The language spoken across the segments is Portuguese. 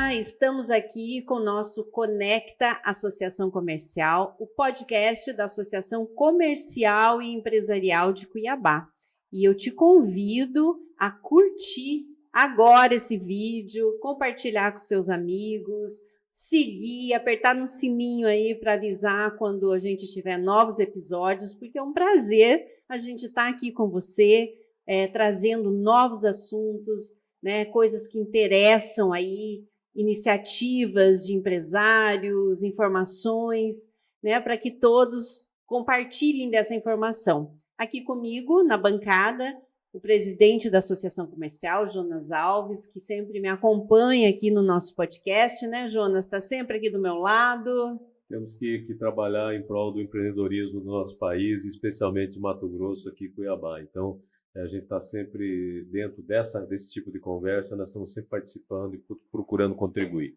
Olá, estamos aqui com o nosso Conecta Associação Comercial, o podcast da Associação Comercial e Empresarial de Cuiabá. E eu te convido a curtir agora esse vídeo, compartilhar com seus amigos, seguir, apertar no sininho aí para avisar quando a gente tiver novos episódios, porque é um prazer a gente estar aqui com você, trazendo novos assuntos, né, coisas que interessam aí, iniciativas de empresários, informações, né, para que todos compartilhem dessa informação. Aqui comigo, na bancada, o presidente da Associação Comercial, Jonas Alves, que sempre me acompanha aqui no nosso podcast, né, Jonas? Está sempre aqui do meu lado. Temos que trabalhar em prol do empreendedorismo do nosso país, especialmente Mato Grosso, aqui em Cuiabá. Então, a gente está sempre dentro desse tipo de conversa, nós estamos sempre participando e procurando contribuir.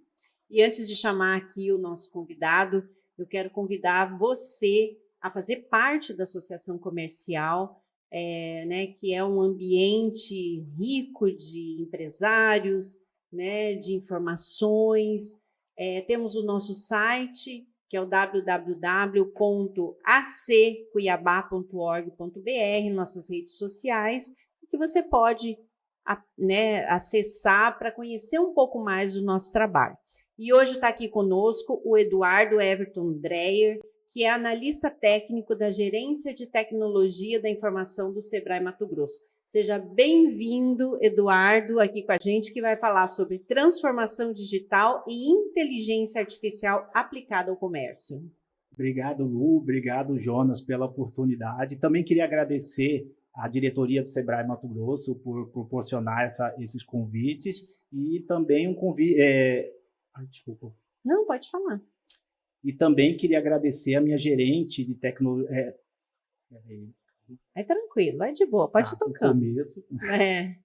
E antes de chamar aqui o nosso convidado, eu quero convidar você a fazer parte da Associação Comercial, né, que é um ambiente rico de empresários, né, de informações. Temos o nosso site, que é o www.accuiabá.org.br, nossas redes sociais, que você pode, né, acessar para conhecer um pouco mais do nosso trabalho. E hoje está aqui conosco o Eduardo Everton Dreyer, que é analista técnico da Gerência de Tecnologia da Informação do Sebrae Mato Grosso. Seja bem-vindo, Eduardo, aqui com a gente, que vai falar sobre transformação digital e inteligência artificial aplicada ao comércio. Obrigado, Lu. Obrigado, Jonas, pela oportunidade. Também queria agradecer à diretoria do Sebrae Mato Grosso por proporcionar esses convites e também um convite... Desculpa. Não, pode falar. E também queria agradecer a minha gerente de tecnologia... É tranquilo, é de boa, pode tocar. No começo.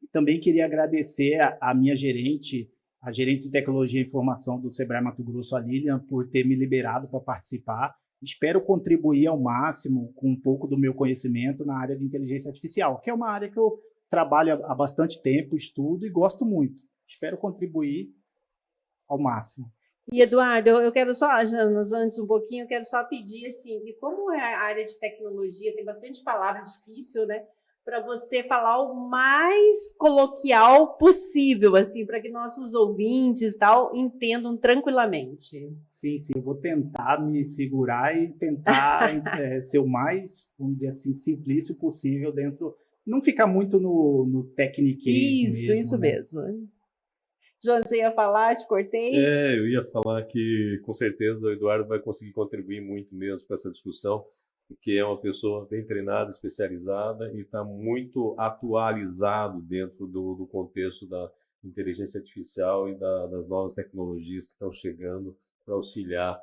E também queria agradecer a minha gerente, a gerente de tecnologia e informação do Sebrae Mato Grosso, a Lilian, por ter me liberado para participar. Espero contribuir ao máximo com um pouco do meu conhecimento na área de inteligência artificial, que é uma área que eu trabalho há bastante tempo, estudo e gosto muito. Espero contribuir ao máximo. E, Eduardo, eu quero só, Jonas, antes um pouquinho, eu quero só pedir, assim, que como é a área de tecnologia, tem bastante palavra difícil, né? Para você falar o mais coloquial possível, assim, para que nossos ouvintes tal entendam tranquilamente. Sim, eu vou tentar me segurar e tentar ser o mais, vamos dizer assim, simplício possível dentro, não ficar muito no techniquez mesmo. Isso né? mesmo. Jonas, você ia falar, te cortei? Eu ia falar que, com certeza, o Eduardo vai conseguir contribuir muito mesmo para essa discussão, porque é uma pessoa bem treinada, especializada e está muito atualizado dentro do contexto da inteligência artificial e das novas tecnologias que estão chegando para auxiliar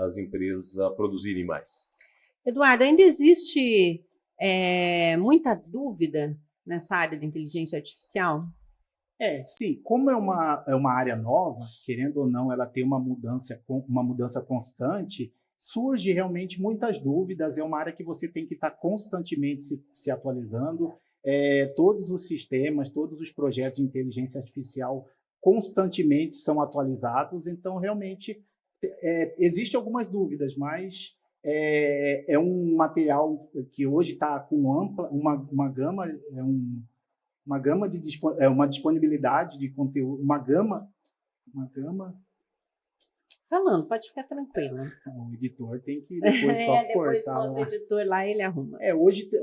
as empresas a produzirem mais. Eduardo, ainda existe muita dúvida nessa área de inteligência artificial? Sim, como é uma área nova, querendo ou não, ela tem uma mudança constante, surge realmente muitas dúvidas, é uma área que você tem que estar constantemente se atualizando, todos os sistemas, todos os projetos de inteligência artificial constantemente são atualizados, então realmente existem algumas dúvidas, mas é um material que hoje está com uma gama, uma disponibilidade de conteúdo, uma gama. Falando, pode ficar tranquilo. O editor tem que depois só cortar. Depois o nosso editor lá, ele arruma.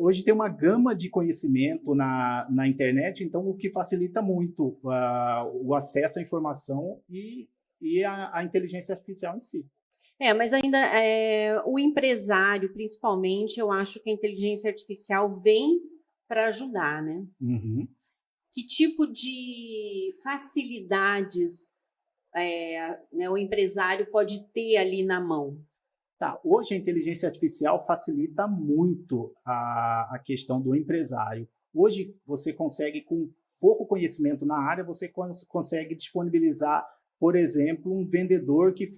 Hoje tem uma gama de conhecimento na internet, então o que facilita muito o acesso à informação e a inteligência artificial em si. Mas ainda o empresário, principalmente, eu acho que a inteligência artificial vem para ajudar, né? Uhum. Que tipo de facilidades né, o empresário pode ter ali na mão? Hoje a inteligência artificial facilita muito a questão do empresário. Hoje você consegue, com pouco conhecimento na área, você consegue disponibilizar, por exemplo, um vendedor que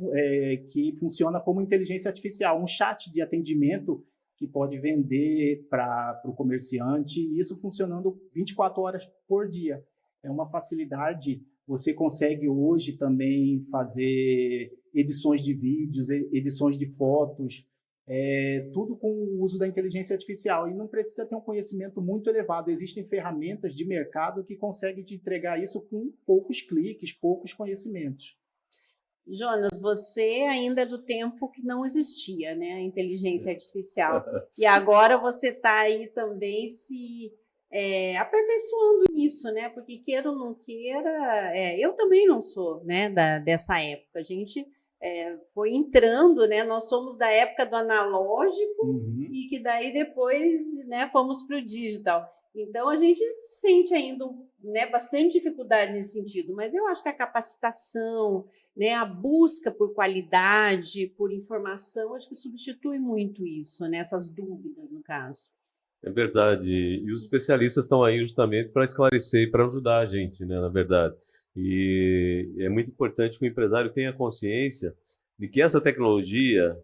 funciona como inteligência artificial, um chat de atendimento que pode vender para o comerciante, e isso funcionando 24 horas por dia. É uma facilidade Você consegue hoje também fazer edições de vídeos, edições de fotos, tudo com o uso da inteligência artificial. E não precisa ter um conhecimento muito elevado. Existem ferramentas de mercado que conseguem te entregar isso com poucos cliques, poucos conhecimentos. Jonas, você ainda é do tempo que não existia, né, a inteligência artificial. E agora você está aí também se aperfeiçoando nisso, né? Porque queira ou não queira, eu também não sou, né, dessa época. A gente foi entrando, né? Nós somos da época do analógico e que daí depois, né, fomos para o digital. Então, a gente sente ainda, né, bastante dificuldade nesse sentido, mas eu acho que a capacitação, né, a busca por qualidade, por informação, acho que substitui muito isso, né, essas dúvidas, no caso. É verdade. E os especialistas estão aí justamente para esclarecer e para ajudar a gente, né, na verdade. E é muito importante que o empresário tenha consciência de que essa tecnologia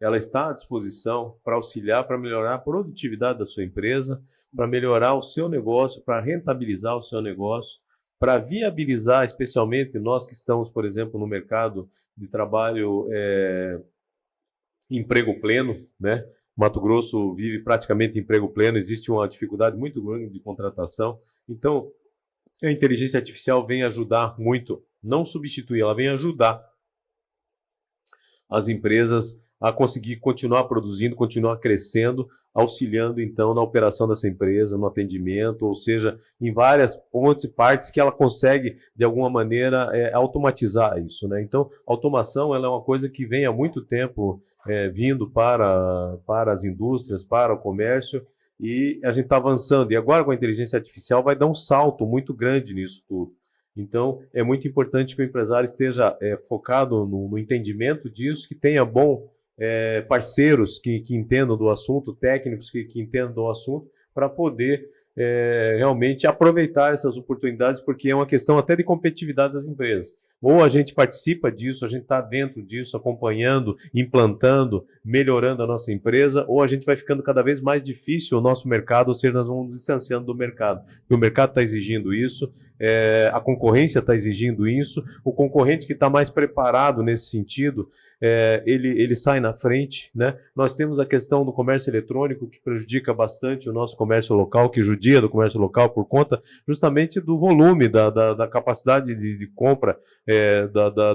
ela está à disposição para auxiliar, para melhorar a produtividade da sua empresa, para melhorar o seu negócio, para rentabilizar o seu negócio, para viabilizar, especialmente nós que estamos, por exemplo, no mercado de trabalho emprego pleno, né? Mato Grosso vive praticamente emprego pleno, existe uma dificuldade muito grande de contratação. Então, a inteligência artificial vem ajudar muito, não substituir, ela vem ajudar as empresas a conseguir continuar produzindo, continuar crescendo, auxiliando então na operação dessa empresa, no atendimento, ou seja, em várias partes que ela consegue de alguma maneira automatizar isso, né? Então, a automação ela é uma coisa que vem há muito tempo vindo para as indústrias, para o comércio, e a gente está avançando. E agora com a inteligência artificial vai dar um salto muito grande nisso tudo. Então, é muito importante que o empresário esteja focado no entendimento disso, que tenha parceiros que entendam do assunto, técnicos que entendam do assunto, para poder realmente aproveitar essas oportunidades, porque é uma questão até de competitividade das empresas. Ou a gente participa disso, a gente está dentro disso, acompanhando, implantando, melhorando a nossa empresa, ou a gente vai ficando cada vez mais difícil o nosso mercado, ou seja, nós vamos nos distanciando do mercado. E o mercado está exigindo isso, a concorrência está exigindo isso, o concorrente que está mais preparado nesse sentido, ele sai na frente, né? Nós temos a questão do comércio eletrônico, que prejudica bastante o nosso comércio local, que judia do comércio local por conta justamente do volume, da capacidade de compra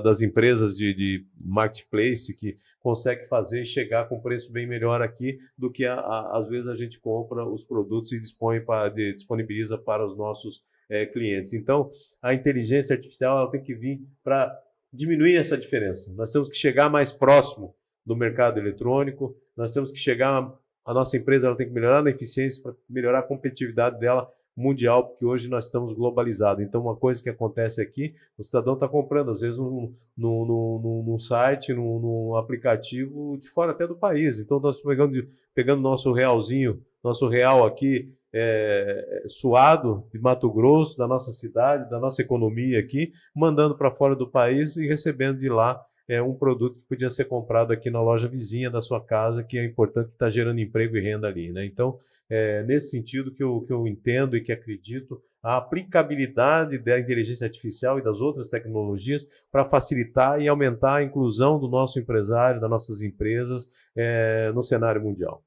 das empresas de marketplace, que consegue fazer e chegar com preço bem melhor aqui do que às vezes a gente compra os produtos e disponibiliza para os nossos clientes. Então, a inteligência artificial ela tem que vir para diminuir essa diferença. Nós temos que chegar mais próximo do mercado eletrônico, nós temos que chegar, a nossa empresa ela tem que melhorar na eficiência para melhorar a competitividade dela mundial, porque hoje nós estamos globalizados. Então, uma coisa que acontece aqui, o cidadão está comprando, às vezes, num site, num aplicativo de fora até do país. Então, nós pegando nosso realzinho, nosso real aqui, suado de Mato Grosso, da nossa cidade, da nossa economia aqui, mandando para fora do país e recebendo de lá um produto que podia ser comprado aqui na loja vizinha da sua casa, que é importante, que está gerando emprego e renda ali, né? Então, nesse sentido que eu entendo e que acredito, a aplicabilidade da inteligência artificial e das outras tecnologias para facilitar e aumentar a inclusão do nosso empresário, das nossas empresas no cenário mundial.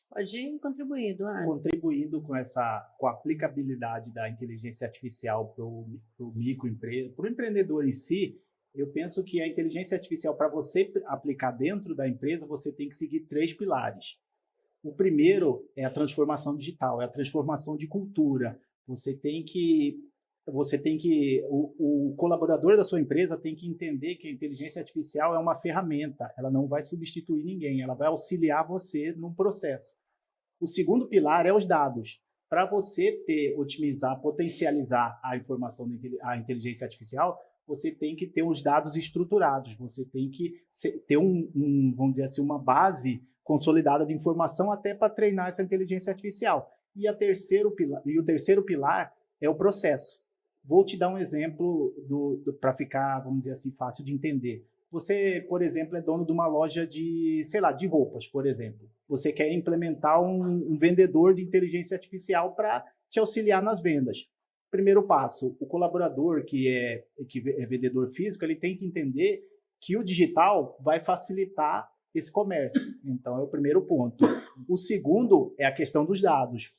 Pode contribuir, Eduardo. Contribuindo com a aplicabilidade da inteligência artificial para o microempresa, para o empreendedor em si, eu penso que a inteligência artificial, para você aplicar dentro da empresa, você tem que seguir 3 pilares. O primeiro é a transformação digital, é a transformação de cultura. O colaborador da sua empresa tem que entender que a inteligência artificial é uma ferramenta, ela não vai substituir ninguém, ela vai auxiliar você num processo. O segundo pilar é os dados. Para você otimizar, potencializar a informação da inteligência artificial, você tem que ter os dados estruturados, você tem que ter vamos dizer assim, uma base consolidada de informação até para treinar essa inteligência artificial. E o terceiro pilar é o processo. Vou te dar um exemplo para ficar, vamos dizer assim, fácil de entender. Você, por exemplo, é dono de uma loja de roupas, por exemplo. Você quer implementar um vendedor de inteligência artificial para te auxiliar nas vendas. primeiro passo, o colaborador que é vendedor físico, ele tem que entender que o digital vai facilitar esse comércio. Então, é o primeiro ponto. O segundo é a questão dos dados.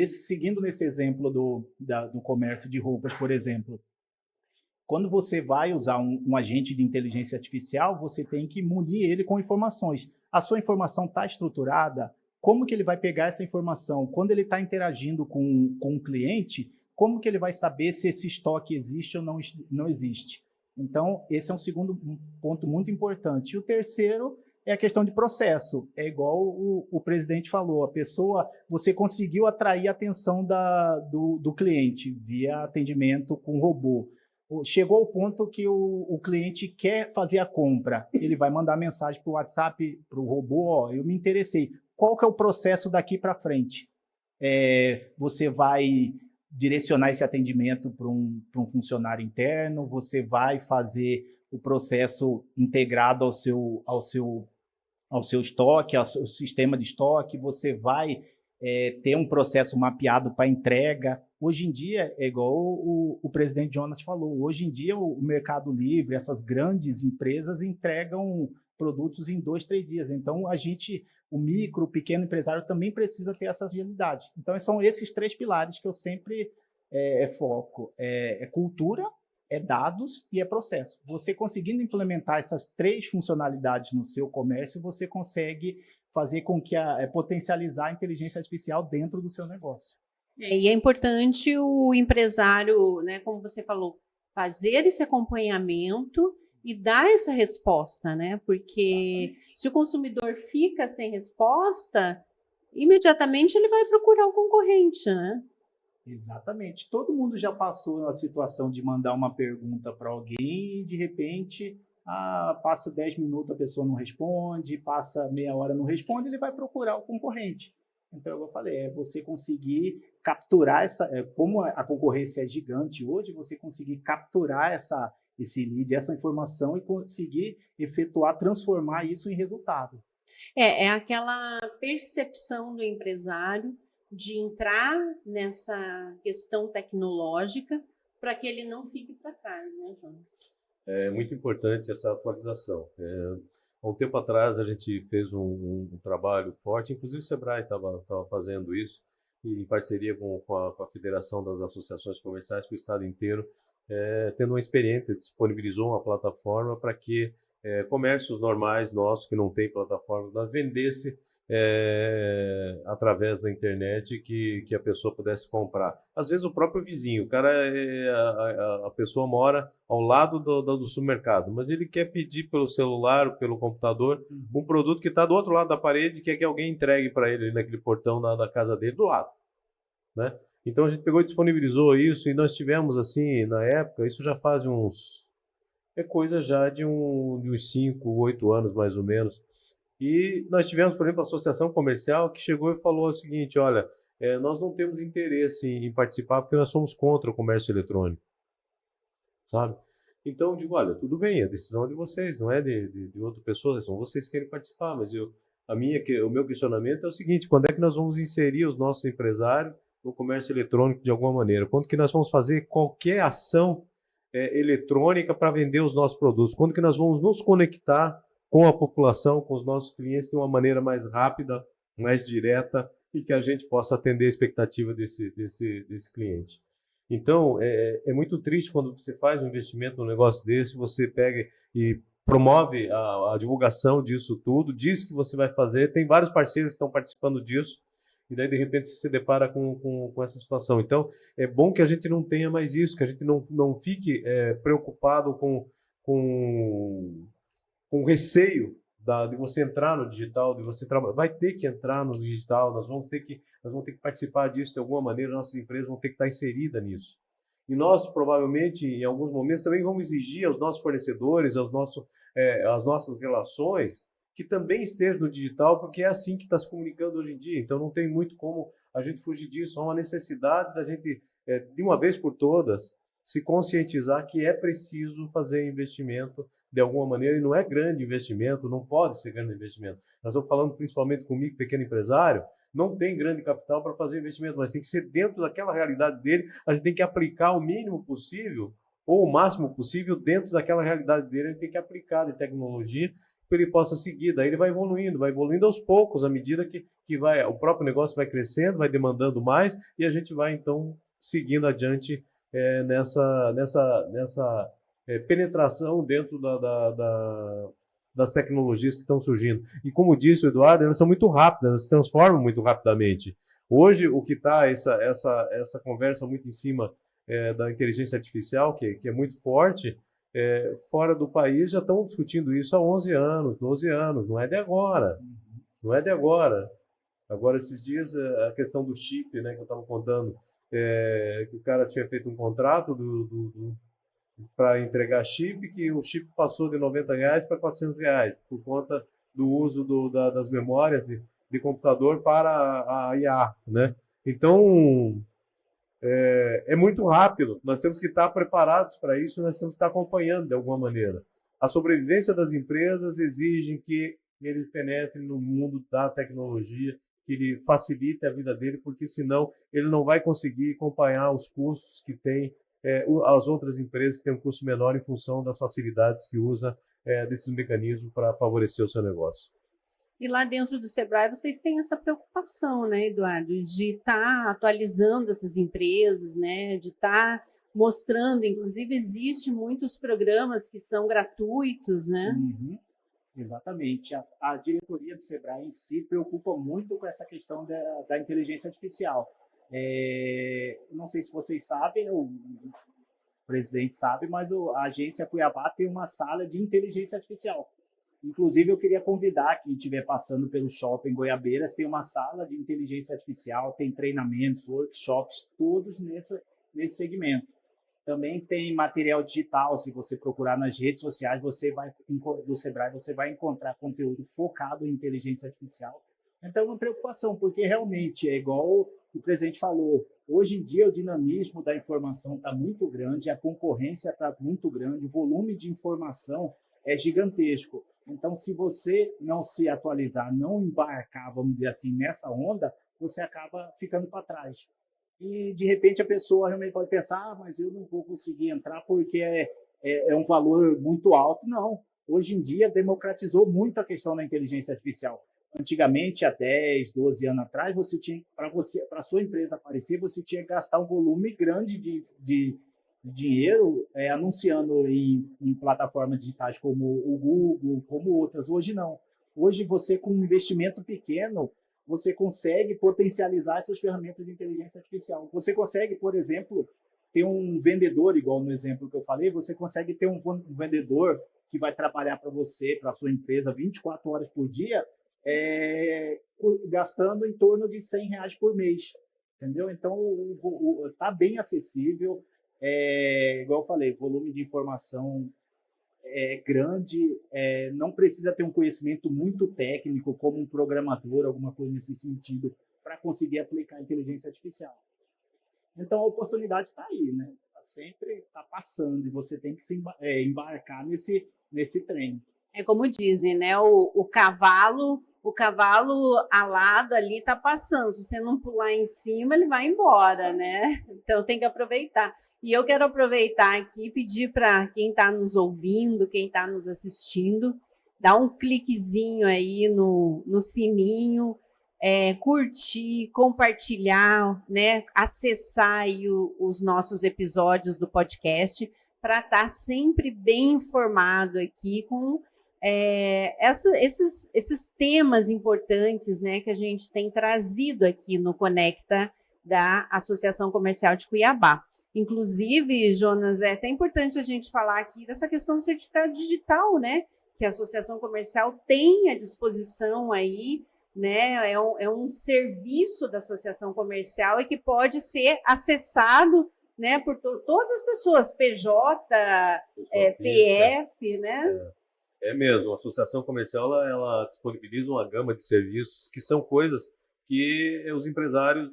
Seguindo nesse exemplo do comércio de roupas, por exemplo. Quando você vai usar um agente de inteligência artificial, você tem que munir ele com informações. A sua informação está estruturada? Como que ele vai pegar essa informação? Quando ele está interagindo com o cliente, como que ele vai saber se esse estoque existe ou não existe? Então, esse é um ponto muito importante. E o terceiro é a questão de processo. É igual o presidente falou, você conseguiu atrair a atenção do cliente via atendimento com robô. Chegou ao ponto que o cliente quer fazer a compra, ele vai mandar mensagem para o WhatsApp, para o robô, eu me interessei. Qual que é o processo daqui para frente? Você vai direcionar esse atendimento para um funcionário interno, você vai fazer o processo integrado ao seu estoque, ao seu sistema de estoque, você vai ter um processo mapeado para entrega. Hoje em dia, é igual o presidente Jonas falou, hoje em dia o Mercado Livre, essas grandes empresas entregam produtos em 2, 3 dias. Então, o micro, o pequeno empresário também precisa ter essa agilidade. Então, são esses 3 pilares que eu sempre foco. É cultura, é dados e é processo. Você conseguindo implementar essas 3 funcionalidades no seu comércio, você consegue fazer com que potencializar a inteligência artificial dentro do seu negócio. E é importante o empresário, né, como você falou, fazer esse acompanhamento e dar essa resposta, né? Porque se o consumidor fica sem resposta, imediatamente ele vai procurar o concorrente, né? Exatamente. Todo mundo já passou na situação de mandar uma pergunta para alguém e, de repente, passa 10 minutos, a pessoa não responde, passa meia hora, não responde, ele vai procurar o concorrente. Então, eu falei, você conseguir capturar como a concorrência é gigante hoje, você conseguir capturar esse lead, essa informação e conseguir transformar isso em resultado. É aquela percepção do empresário de entrar nessa questão tecnológica para que ele não fique para trás, né, Jonas? É muito importante essa atualização. Há um tempo atrás a gente fez um trabalho forte, inclusive o Sebrae estava fazendo isso, em parceria com a Federação das Associações Comerciais para o estado inteiro, tendo uma experiência, disponibilizou uma plataforma para que comércios normais nossos, que não têm plataforma, vendesse através da internet que a pessoa pudesse comprar. Às vezes o próprio vizinho, o cara, a pessoa mora ao lado do supermercado, mas ele quer pedir pelo celular, pelo computador, um produto que está do outro lado da parede e quer que alguém entregue para ele naquele portão da casa dele do lado, né? Então a gente pegou e disponibilizou isso e nós tivemos assim, na época, isso já faz coisa já de uns 5, 8 anos mais ou menos. E nós tivemos, por exemplo, a associação comercial que chegou e falou o seguinte, olha, nós não temos interesse em participar porque nós somos contra o comércio eletrônico, sabe? Então eu digo, olha, tudo bem, a decisão é de vocês, não é de outra pessoa, são vocês que querem participar, mas o meu questionamento é o seguinte, quando é que nós vamos inserir os nossos empresários no comércio eletrônico de alguma maneira? Quando que nós vamos fazer qualquer ação eletrônica para vender os nossos produtos? Quando que nós vamos nos conectar com a população, com os nossos clientes de uma maneira mais rápida, mais direta e que a gente possa atender a expectativa desse cliente? Então, é muito triste quando você faz um investimento num negócio desse, você pega e promove a divulgação disso tudo, diz que você vai fazer, tem vários parceiros que estão participando disso, e daí, de repente, você se depara com essa situação. Então, é bom que a gente não tenha mais isso, que a gente não fique preocupado com receio de você entrar no digital, de você trabalhar. Vai ter que entrar no digital, nós vamos ter que participar disso de alguma maneira, nossas empresas vão ter que estar inseridas nisso. E nós, provavelmente, em alguns momentos, também vamos exigir aos nossos fornecedores, às nossas relações, que também estejam no digital, porque é assim que está se comunicando hoje em dia. Então, não tem muito como a gente fugir disso. Há uma necessidade da gente, de uma vez por todas, se conscientizar que é preciso fazer investimento de alguma maneira, e não é grande investimento, não pode ser grande investimento. Nós estamos falando principalmente com o micro e pequeno empresário, não tem grande capital para fazer investimento, mas tem que ser dentro daquela realidade dele, a gente tem que aplicar o mínimo possível, ou o máximo possível, dentro daquela realidade dele, ele tem que aplicar de tecnologia para ele possa seguir. Daí ele vai evoluindo aos poucos, à medida que vai, o próprio negócio vai crescendo, vai demandando mais, e a gente vai, então, seguindo adiante nessa penetração dentro das tecnologias que estão surgindo. E como disse o Eduardo, elas são muito rápidas, elas se transformam muito rapidamente. Hoje, o que está essa conversa muito em cima da inteligência artificial, que é muito forte, fora do país já estão discutindo isso há 11 anos, 12 anos, não é de agora. Não é de agora. Agora, esses dias, a questão do chip, né, que eu estava contando, que o cara tinha feito um contrato para entregar chip, que o chip passou de R$ 90 para R$ 400, por conta do uso das memórias de computador para a IA, né? Então, é muito rápido, nós temos que estar preparados para isso, nós temos que estar acompanhando de alguma maneira. A sobrevivência das empresas exige que eles penetrem no mundo da tecnologia, que ele facilite a vida dele, porque senão ele não vai conseguir acompanhar os custos que tem as outras empresas que têm um custo menor em função das facilidades que usa desses mecanismos para favorecer o seu negócio. E lá dentro do Sebrae vocês têm essa preocupação, né, Eduardo, de estar atualizando essas empresas, né, de estar mostrando, inclusive existem muitos programas que são gratuitos, né? Uhum. Exatamente. A diretoria do Sebrae em si preocupa muito com essa questão da inteligência artificial. Não sei se vocês sabem, o presidente sabe, mas a agência Cuiabá tem uma sala de inteligência artificial. Inclusive, eu queria convidar quem estiver passando pelo shopping Goiabeiras, tem uma sala de inteligência artificial, tem treinamentos, workshops, todos nesse segmento. Também tem material digital, se você procurar nas redes sociais do Sebrae, você vai encontrar conteúdo focado em inteligência artificial. Então, é uma preocupação, porque realmente é igual o presidente falou, hoje em dia o dinamismo da informação está muito grande, a concorrência está muito grande, o volume de informação é gigantesco. Então, se você não se atualizar, não embarcar, vamos dizer assim, nessa onda, você acaba ficando para trás. E, de repente, a pessoa realmente pode pensar, mas eu não vou conseguir entrar porque é um valor muito alto. Não. Hoje em dia, democratizou muito a questão da inteligência artificial. Antigamente, há 10, 12 anos atrás, você tinha, para a sua empresa aparecer, você tinha que gastar um volume grande de dinheiro anunciando em plataformas digitais como o Google, como outras. Hoje não. Hoje você, com um investimento pequeno, você consegue potencializar essas ferramentas de inteligência artificial. Você consegue, por exemplo, ter um vendedor, igual no exemplo que eu falei, você consegue ter um vendedor que vai trabalhar para você, para a sua empresa, 24 horas por dia, gastando em torno de R$ 100 por mês. Entendeu? Então, está bem acessível. Igual eu falei, volume de informação grande, não precisa ter um conhecimento muito técnico, como um programador, alguma coisa nesse sentido, para conseguir aplicar a inteligência artificial. Então, a oportunidade está aí, né? Sempre está passando, e você tem que se embarcar nesse trem. É como dizem, né? O cavalo alado ali está passando. Se você não pular em cima, ele vai embora, né? Então tem que aproveitar. E eu quero aproveitar aqui e pedir para quem está nos ouvindo, quem está nos assistindo, dar um cliquezinho aí no sininho, curtir, compartilhar, né? Acessar aí os nossos episódios do podcast para estar sempre bem informado aqui com esses temas importantes, né, que a gente tem trazido aqui no Conecta da Associação Comercial de Cuiabá. Inclusive, Jonas, é até importante a gente falar aqui dessa questão do certificado digital, né, que a Associação Comercial tem à disposição aí, né, é um serviço da Associação Comercial e que pode ser acessado, né, por todas as pessoas, PJ, PF, né? É mesmo, a associação comercial ela disponibiliza uma gama de serviços que são coisas que os empresários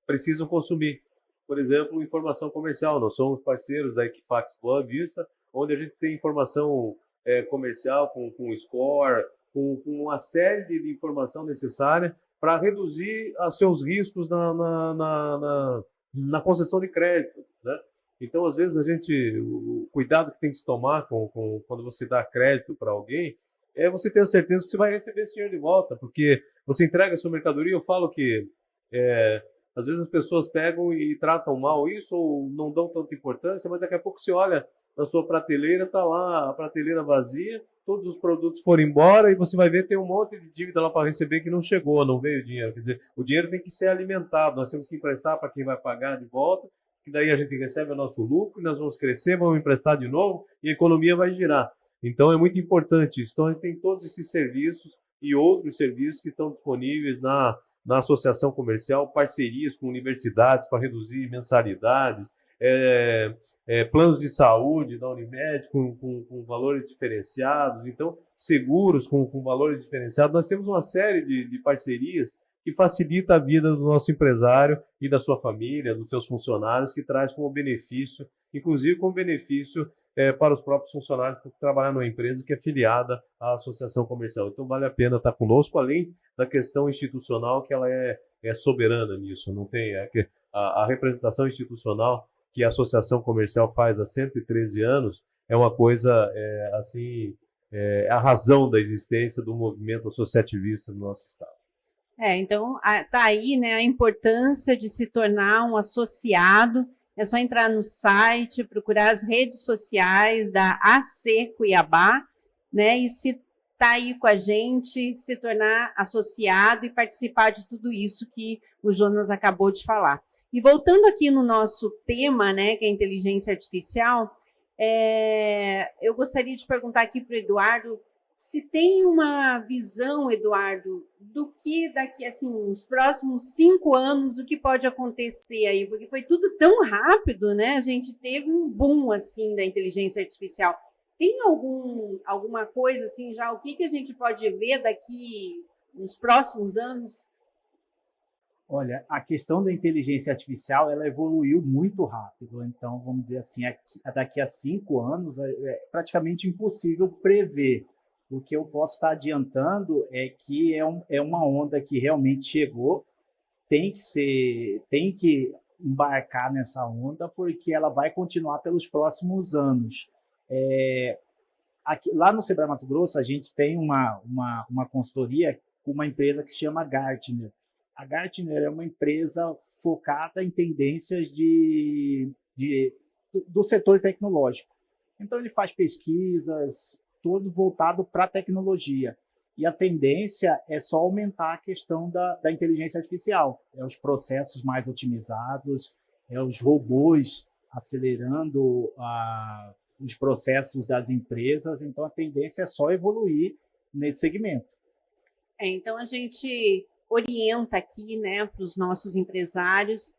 precisam consumir. Por exemplo, informação comercial. Nós somos parceiros da Equifax Boa Vista, onde a gente tem informação comercial, com score, com uma série de informação necessária para reduzir os seus riscos na concessão de crédito, né? Então, às vezes, o cuidado que tem que se tomar quando você dá crédito para alguém é você ter a certeza que você vai receber esse dinheiro de volta, porque você entrega a sua mercadoria. Eu falo que às vezes as pessoas pegam e tratam mal isso ou não dão tanta importância, mas daqui a pouco você olha na sua prateleira, está lá a prateleira vazia, todos os produtos foram embora e você vai ver tem um monte de dívida lá para receber que não chegou, não veio o dinheiro. Quer dizer, o dinheiro tem que ser alimentado, nós temos que emprestar para quem vai pagar de volta, que daí a gente recebe o nosso lucro, nós vamos crescer, vamos emprestar de novo e a economia vai girar. Então é muito importante isso. Então a gente tem todos esses serviços e outros serviços que estão disponíveis na associação comercial, parcerias com universidades para reduzir mensalidades, planos de saúde da Unimed com valores diferenciados, então seguros com valores diferenciados. Nós temos uma série de parcerias que facilita a vida do nosso empresário e da sua família, dos seus funcionários, que traz como benefício, inclusive como benefício para os próprios funcionários que trabalham numa empresa que é filiada à associação comercial. Então vale a pena estar conosco, além da questão institucional, que ela é soberana nisso. Não tem a representação institucional que a associação comercial faz há 113 anos é uma coisa a razão da existência do movimento associativista no nosso estado. Então está aí, né, a importância de se tornar um associado. É só entrar no site, procurar as redes sociais da AC Cuiabá, né, e se está aí com a gente, se tornar associado e participar de tudo isso que o Jonas acabou de falar. E voltando aqui no nosso tema, né, que é a inteligência artificial, eu gostaria de perguntar aqui para o Eduardo se tem uma visão, Eduardo, do que daqui, assim, nos próximos 5 anos, o que pode acontecer aí, porque foi tudo tão rápido, né? A gente teve um boom, assim, da inteligência artificial. Tem alguma coisa, assim, já, o que a gente pode ver daqui nos próximos anos? Olha, a questão da inteligência artificial, ela evoluiu muito rápido. Então, vamos dizer assim, daqui a 5 anos é praticamente impossível prever. O que eu posso estar adiantando é que é uma onda que realmente chegou, tem que embarcar nessa onda, porque ela vai continuar pelos próximos anos. Lá no Sebrae Mato Grosso, a gente tem uma consultoria com uma empresa que se chama Gartner. A Gartner é uma empresa focada em tendências do setor tecnológico. Então, ele faz pesquisas, todo voltado para a tecnologia. E a tendência é só aumentar a questão da inteligência artificial. Os processos mais otimizados, os robôs acelerando os processos das empresas. Então, a tendência é só evoluir nesse segmento. Então, a gente orienta aqui, né, para os nossos empresários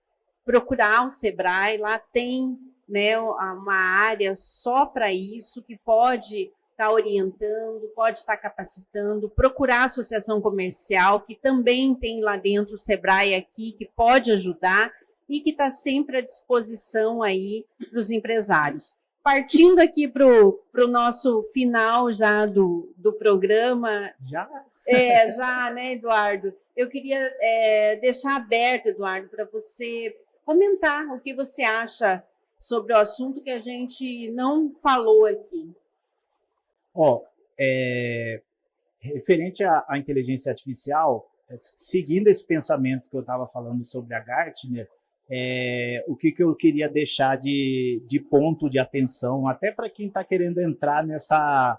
procurar o Sebrae. Lá tem, né, uma área só para isso, que pode estar orientando, pode estar capacitando, procurar a associação comercial, que também tem lá dentro o Sebrae aqui, que pode ajudar e que está sempre à disposição aí para os empresários. Partindo aqui para o nosso final já do programa. Já? Já, né, Eduardo? Eu queria deixar aberto, Eduardo, para você comentar o que você acha sobre o assunto que a gente não falou aqui. Referente à inteligência artificial, seguindo esse pensamento que eu estava falando sobre a Gartner, o que eu queria deixar de ponto de atenção, até para quem está querendo entrar nessa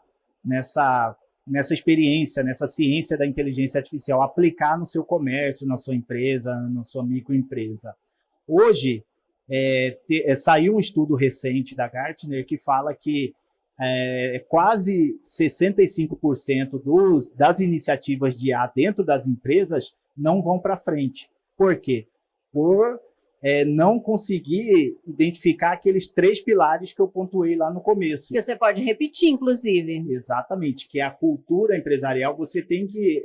experiência, nessa ciência da inteligência artificial, aplicar no seu comércio, na sua empresa, na sua microempresa. Hoje, saiu um estudo recente da Gartner que fala que quase 65% das iniciativas de IA dentro das empresas não vão para frente. Por quê? Por não conseguir identificar aqueles 3 pilares que eu pontuei lá no começo. Que você pode repetir, inclusive. Exatamente, que é a cultura empresarial. Você tem que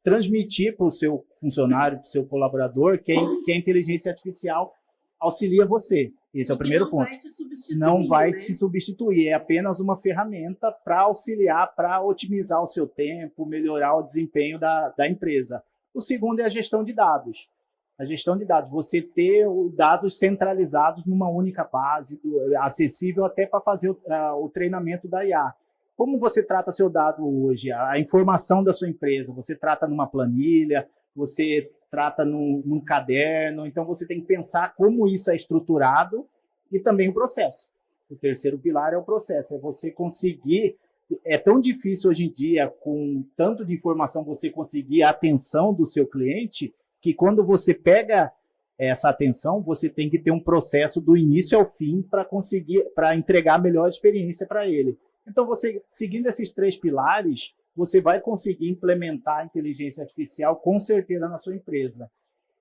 transmitir para o seu funcionário, para o seu colaborador, que a inteligência artificial auxilia você. Esse é o primeiro ponto. Não vai te substituir. Não vai né? te substituir, é apenas uma ferramenta para auxiliar, para otimizar o seu tempo, melhorar o desempenho da empresa. O segundo é a gestão de dados. A gestão de dados, você ter os dados centralizados numa única base, acessível até para fazer o treinamento da IA. Como você trata seu dado hoje? A informação da sua empresa, você trata numa planilha, você trata num caderno, então você tem que pensar como isso é estruturado e também o processo. O terceiro pilar é o processo, é você conseguir, é tão difícil hoje em dia, com tanto de informação, você conseguir a atenção do seu cliente, que quando você pega essa atenção, você tem que ter um processo do início ao fim para entregar a melhor experiência para ele. Então, você seguindo esses 3 pilares, você vai conseguir implementar a inteligência artificial com certeza na sua empresa.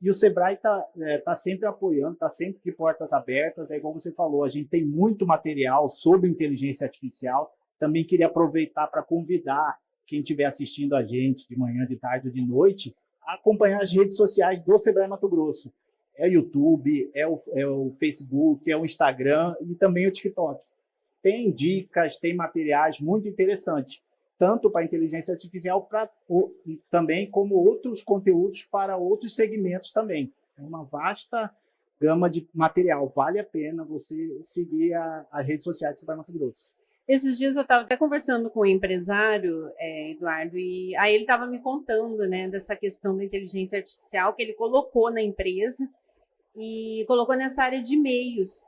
E o Sebrae tá sempre apoiando, está sempre de portas abertas. É igual você falou, a gente tem muito material sobre inteligência artificial. Também queria aproveitar para convidar quem estiver assistindo a gente de manhã, de tarde ou de noite, a acompanhar as redes sociais do Sebrae Mato Grosso. É o YouTube, é o Facebook, é o Instagram e também o TikTok. Tem dicas, tem materiais muito interessantes, tanto para a inteligência artificial, também como outros conteúdos para outros segmentos também. É uma vasta gama de material. Vale a pena você seguir as redes sociais do Sebrae Mato Grosso. Esses dias eu estava até conversando com um empresário, Eduardo, e aí ele estava me contando, né, dessa questão da inteligência artificial que ele colocou na empresa e colocou nessa área de e-mails.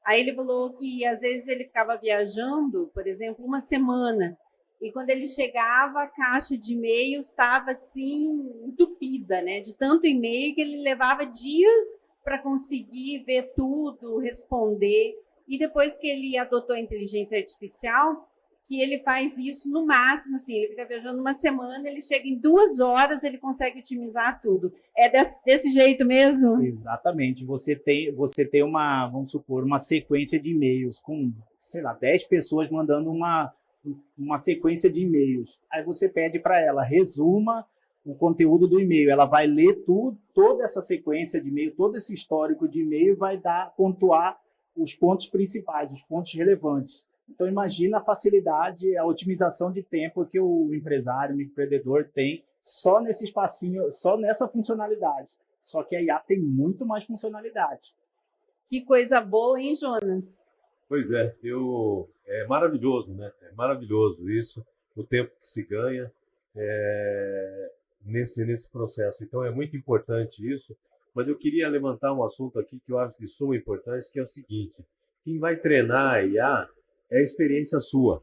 Aí ele falou que às vezes ele ficava viajando, por exemplo, uma semana, e quando ele chegava, a caixa de e-mails estava assim entupida, né, de tanto e-mail que ele levava dias para conseguir ver tudo, responder. E depois que ele adotou a inteligência artificial, que ele faz isso no máximo, assim, ele fica viajando uma semana, ele chega em 2 horas, ele consegue otimizar tudo. É desse jeito mesmo? Exatamente. Você tem uma, vamos supor, uma sequência de e-mails com, sei lá, 10 pessoas mandando uma sequência de e-mails. Aí você pede para ela, resuma o conteúdo do e-mail. Ela vai ler tudo, toda essa sequência de e-mail, todo esse histórico de e-mail, vai pontuar os pontos principais, os pontos relevantes. Então, imagina a facilidade, a otimização de tempo que o empresário, o empreendedor tem só nesse espacinho, só nessa funcionalidade. Só que a IA tem muito mais funcionalidade. Que coisa boa, hein, Jonas? Pois é, é maravilhoso, né? É maravilhoso isso, o tempo que se ganha nesse processo. Então, é muito importante isso. Mas eu queria levantar um assunto aqui que eu acho de suma importância, que é o seguinte: quem vai treinar a IA é a experiência sua.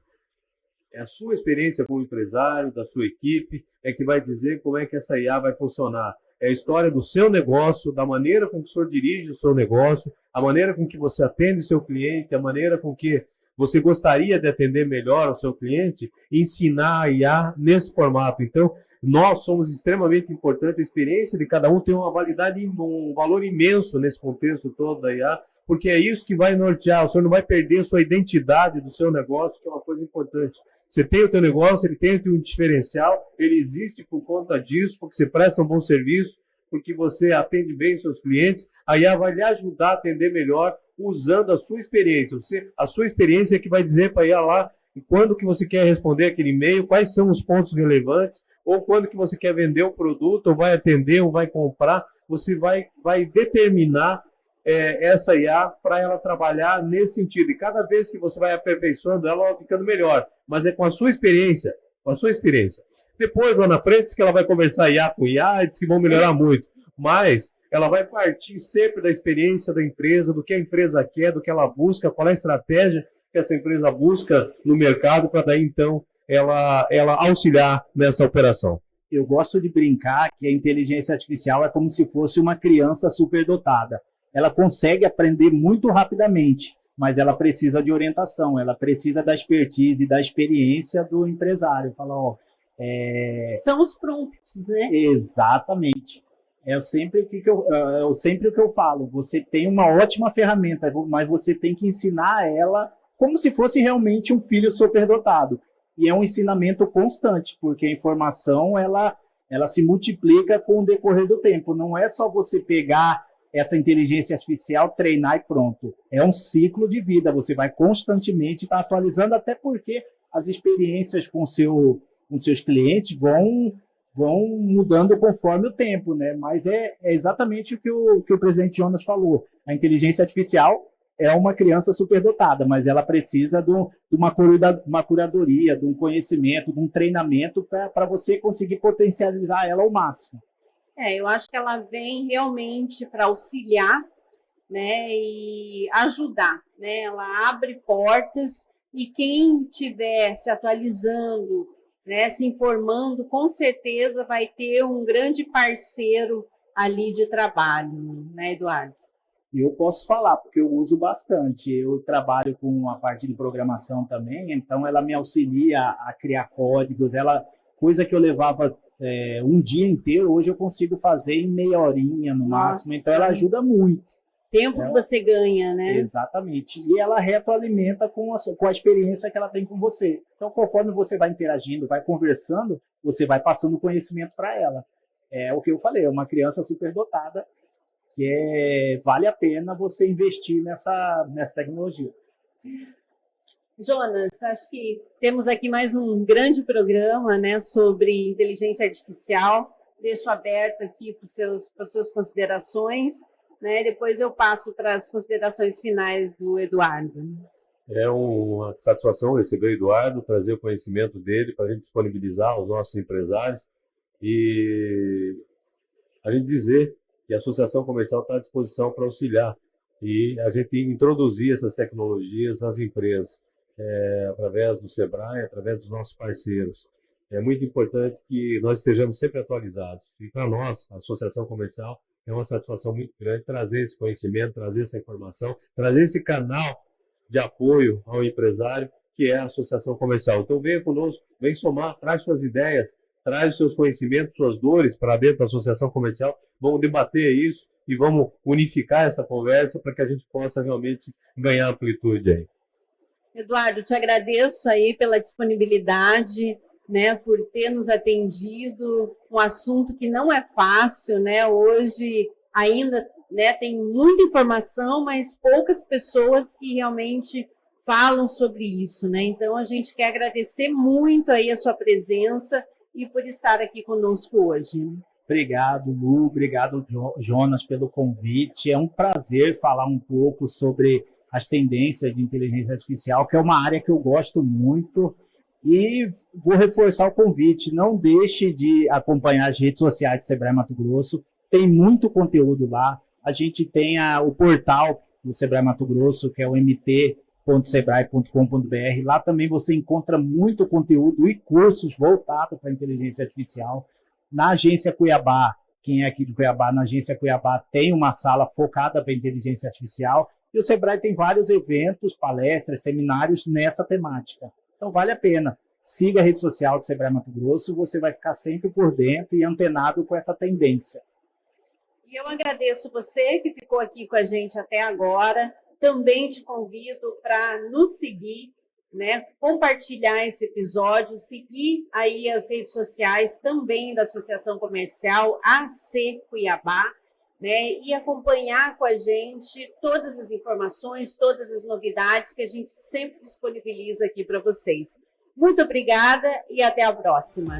É a sua experiência como empresário, da sua equipe, é que vai dizer como é que essa IA vai funcionar. É a história do seu negócio, da maneira com que o senhor dirige o seu negócio, a maneira com que você atende o seu cliente, a maneira com que você gostaria de atender melhor o seu cliente, ensinar a IA nesse formato. Então, nós somos extremamente importantes, a experiência de cada um tem uma validade, um valor imenso nesse contexto todo da IA, porque é isso que vai nortear, o senhor não vai perder a sua identidade do seu negócio, que é uma coisa importante. Você tem o teu negócio, ele tem um diferencial, ele existe por conta disso, porque você presta um bom serviço, porque você atende bem os seus clientes, a IA vai lhe ajudar a atender melhor usando a sua experiência. A sua experiência é que vai dizer para a IA lá quando que você quer responder aquele e-mail, quais são os pontos relevantes, ou quando que você quer vender o produto, ou vai atender, ou vai comprar, você vai determinar essa IA para ela trabalhar nesse sentido. E cada vez que você vai aperfeiçoando, ela vai ficando melhor. Mas é com a sua experiência, com a sua experiência. Depois, lá na frente, diz que ela vai conversar IA com IA, diz que vão melhorar muito. Mas ela vai partir sempre da experiência da empresa, do que a empresa quer, do que ela busca, qual é a estratégia que essa empresa busca no mercado, para daí, então, ela auxiliar nessa operação. Eu gosto de brincar que a inteligência artificial é como se fosse uma criança superdotada. Ela consegue aprender muito rapidamente, mas ela precisa de orientação, ela precisa da expertise e da experiência do empresário. Fala, São os prompts, né? Exatamente. É sempre o que eu falo. Você tem uma ótima ferramenta, mas você tem que ensinar ela como se fosse realmente um filho superdotado. E é um ensinamento constante, porque a informação ela se multiplica com o decorrer do tempo. Não é só você pegar essa inteligência artificial, treinar e pronto. É um ciclo de vida, você vai constantemente estar atualizando, até porque as experiências com seus clientes vão mudando conforme o tempo, né? Mas é exatamente o que o presidente Jonas falou. A inteligência artificial é uma criança superdotada, mas ela precisa de uma curadoria, de um conhecimento, de um treinamento para você conseguir potencializar ela ao máximo. Eu acho que ela vem realmente para auxiliar, né, e ajudar, né? Ela abre portas e quem estiver se atualizando, né, se informando, com certeza vai ter um grande parceiro ali de trabalho, né, Eduardo? Eu posso falar, porque eu uso bastante. Eu trabalho com a parte de programação também, então ela me auxilia a criar códigos. Coisa que eu levava um dia inteiro, hoje eu consigo fazer em meia horinha no máximo. Então ela ajuda muito. Tempo que você ganha, né? Exatamente. E ela retroalimenta com a experiência que ela tem com você. Então, conforme você vai interagindo, vai conversando, você vai passando conhecimento para ela. É o que eu falei, é uma criança superdotada que vale a pena você investir nessa tecnologia. Jonas, acho que temos aqui mais um grande programa, né, sobre inteligência artificial. Deixo aberto aqui para as suas considerações, né? Depois eu passo para as considerações finais do Eduardo. É uma satisfação receber o Eduardo, trazer o conhecimento dele para a gente disponibilizar aos nossos empresários e a gente dizer que a Associação Comercial está à disposição para auxiliar e a gente introduzir essas tecnologias nas empresas, através do Sebrae, através dos nossos parceiros. É muito importante que nós estejamos sempre atualizados. E para nós, a Associação Comercial, é uma satisfação muito grande trazer esse conhecimento, trazer essa informação, trazer esse canal de apoio ao empresário, que é a Associação Comercial. Então venha conosco, vem somar, traz suas ideias, traz os seus conhecimentos, suas dores para dentro da Associação Comercial, vamos debater isso e vamos unificar essa conversa para que a gente possa realmente ganhar amplitude aí. Eduardo, te agradeço aí pela disponibilidade, né, por ter nos atendido, um assunto que não é fácil, né? Hoje ainda, né, tem muita informação, mas poucas pessoas que realmente falam sobre isso, né? Então a gente quer agradecer muito aí a sua presença e por estar aqui conosco hoje. Obrigado, Lu, obrigado, Jonas, pelo convite. É um prazer falar um pouco sobre as tendências de inteligência artificial, que é uma área que eu gosto muito. E vou reforçar o convite, não deixe de acompanhar as redes sociais de Sebrae Mato Grosso, tem muito conteúdo lá. A gente tem o portal do Sebrae Mato Grosso, que é o mt.sebrae.com.br. Lá também você encontra muito conteúdo e cursos voltados para a inteligência artificial. Na Agência Cuiabá, quem é aqui de Cuiabá, na Agência Cuiabá tem uma sala focada para a inteligência artificial. E o Sebrae tem vários eventos, palestras, seminários nessa temática. Então vale a pena. Siga a rede social do Sebrae Mato Grosso, você vai ficar sempre por dentro e antenado com essa tendência. E eu agradeço você que ficou aqui com a gente até agora. Também te convido para nos seguir, né? Compartilhar esse episódio, seguir aí as redes sociais também da Associação Comercial AC Cuiabá, né? E acompanhar com a gente todas as informações, todas as novidades que a gente sempre disponibiliza aqui para vocês. Muito obrigada e até a próxima.